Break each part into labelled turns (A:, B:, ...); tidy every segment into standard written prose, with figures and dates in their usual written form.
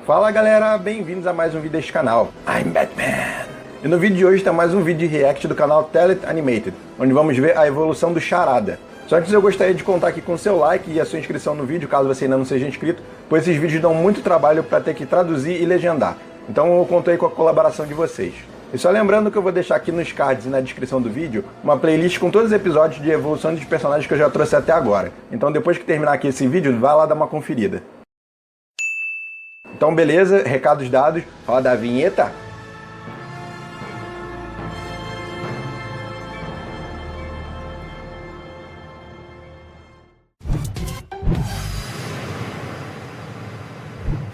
A: Fala galera, bem-vindos a mais um vídeo deste canal, I'm Batman! E no vídeo de hoje tem mais um vídeo de react do canal Animated, onde vamos ver a evolução do Charada. Só antes eu gostaria de contar aqui com o seu like e a sua inscrição no vídeo, caso você ainda não seja inscrito, pois esses vídeos dão muito trabalho para ter que traduzir e legendar. Então eu conto aí com a colaboração de vocês. E só lembrando que eu vou deixar aqui nos cards e na descrição do vídeo uma playlist com todos os episódios de evolução dos personagens que eu já trouxe até agora. Então depois que terminar aqui esse vídeo, vai lá dar uma conferida. Então beleza, recados dados, roda a vinheta.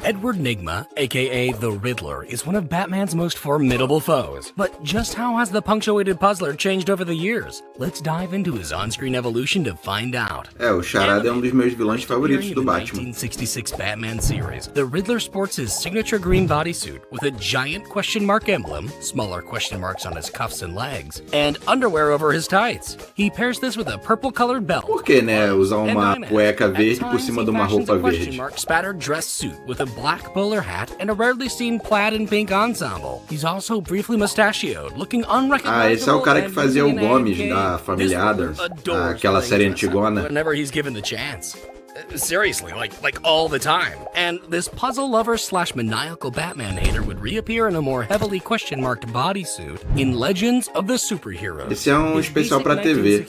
B: Edward Nygma, aka the Riddler, is one of Batman's most formidable foes. But just how has the punctuated puzzler changed over the years? Let's dive into his on-screen evolution to find out.
C: O Charada é um dos meus vilões favoritos do Batman.
B: In the 1966 Batman series, the Riddler sports his signature green bodysuit with a giant question mark emblem, smaller question marks on his cuffs and legs, and underwear over his tights. He pairs this with a purple-colored belt.
C: Por que, né, usar uma cueca verde por cima de uma roupa verde?
B: Spattered dress suit with a black bowler hat and a rarely seen plaid and pink ensemble. He's also briefly mustachioed, looking unrecognizable.
C: Esse é o cara que fazia o Gomes da família Adams, aquela série antigona.
B: Whenever he's given the chance. Seriously, like all the time. And this puzzle lover slash maniacal Batman hater would reappear in a more heavily question-marked bodysuit in Legends of the Super-Heroes.
C: Esse é um especial pra TV.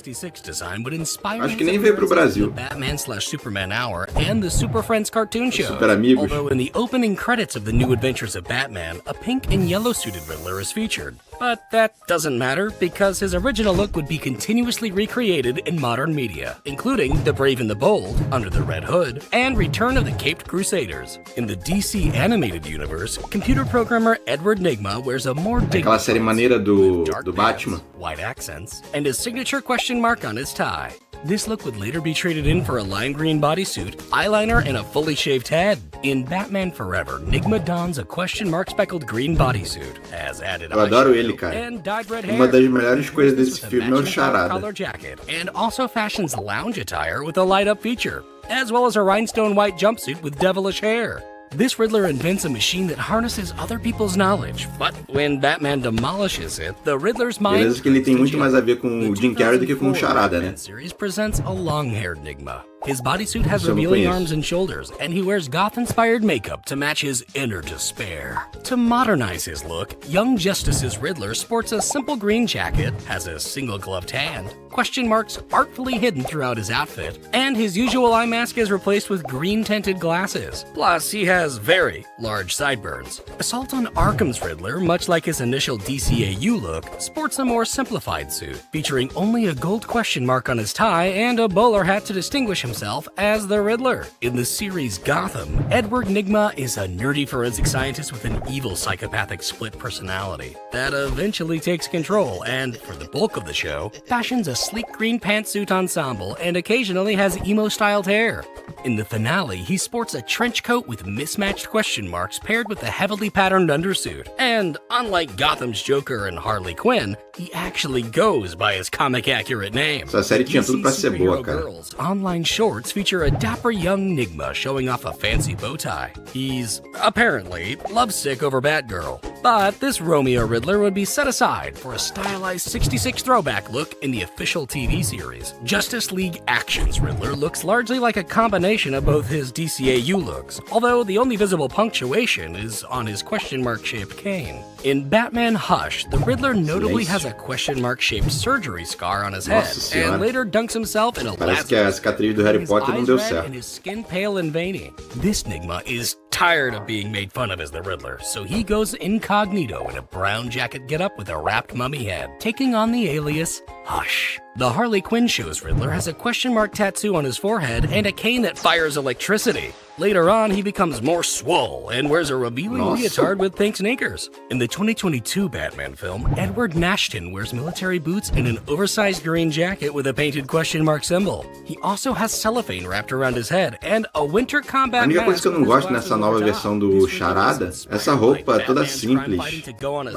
C: Acho que nem veio pro Brasil.
B: Batman slash Superman Hour and the Super Friends cartoon show.
C: Super Amigos.
B: Although in the opening credits of the New Adventures of Batman, a pink and yellow suited Riddler is featured. But that doesn't matter because his original look would be continuously recreated in modern media, including The Brave and the Bold, Under the Red Hood, and Return of the Caped Crusaders. In the DC animated universe, computer programmer Edward Nashton wears a more
C: aquela série maneira do Batman,
B: white accents, and his signature question mark on his tie. This look would later be traded in for a lime green bodysuit, eyeliner, and a fully shaved head. In Batman Forever, Nygma dons a question mark speckled green bodysuit, has added
C: eu adoro ele, cara.
B: And dyed red hair.
C: Uma das melhores coisas desse filme é o Charada.
B: Collar jacket, and also fashions lounge attire with a light-up feature, as well as a rhinestone white jumpsuit with devilish hair. This Riddler invents a machine that harnesses other people's knowledge, but when Batman demolishes it, the Riddler's mind...
C: Beleza que ele tem muito mais a ver com o Jim Carrey do que com o Charada, né?
B: Series presents a long-haired Nygma. His bodysuit has revealing arms and shoulders, and he wears goth-inspired makeup to match his inner despair. To modernize his look, young Justice's Riddler sports a simple green jacket, has a single-gloved hand, question marks artfully hidden throughout his outfit, and his usual eye mask is replaced with green-tinted glasses. Plus, he has very large sideburns. Assault on Arkham's Riddler, much like his initial DCAU look, sports a more simplified suit, featuring only a gold question mark on his tie and a bowler hat to distinguish himself as the Riddler. In the series Gotham, Edward Nygma is a nerdy forensic scientist with an evil psychopathic split personality that eventually takes control and, for the bulk of the show, fashions a sleek green pantsuit ensemble and occasionally has emo-styled hair. In the finale, he sports a trench coat with mismatched question marks paired with a heavily patterned undersuit. And unlike Gotham's Joker and Harley Quinn, he actually goes by his comic-accurate name.
C: Essa série tinha tudo pra ser boa, cara.
B: Online shorts feature a dapper young Nygma showing off a fancy bow tie. He's, apparently, lovesick over Batgirl. But this Romeo Riddler would be set aside for a stylized 66 throwback look in the official TV series. Justice League Action's Riddler looks largely like a combination of both his DCAU looks, although the only visible punctuation is on his question mark-shaped cane. In Batman Hush, the Riddler notably has a question mark-shaped surgery scar on his head, and later dunks himself in a
C: Parece que a cicatriz do Harry Potter não deu certo.
B: And his skin pale and veiny. This Nygma is tired of being made fun of as the Riddler, so he goes incognito in a brown jacket getup with a wrapped mummy head, taking on the alias Hush. The Harley Quinn show's Riddler has a question mark tattoo on his forehead and a cane that fires electricity. Later on, he becomes more swole and wears a revealing leotard with pink sneakers. In the 2022 Batman film, Edward Nashton wears military boots and an oversized green jacket with a painted question mark symbol. He also has cellophane wrapped around his head and a winter combat
C: A única coisa que eu não gosto nessa nova versão do Charada é essa roupa toda simples, basicona.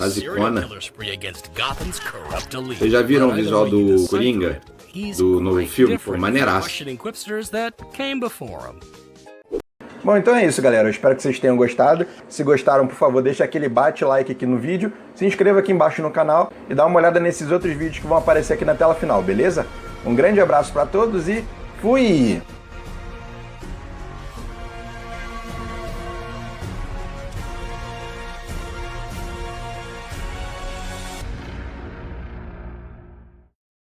C: Vocês já viram o visual do Coringa, do novo filme? Pô, maneiraço.
A: Bom, então é isso, galera. Eu espero que vocês tenham gostado. Se gostaram, por favor, deixa aquele bate-like aqui no vídeo, se inscreva aqui embaixo no canal e dá uma olhada nesses outros vídeos que vão aparecer aqui na tela final, beleza? Um grande abraço para todos e fui!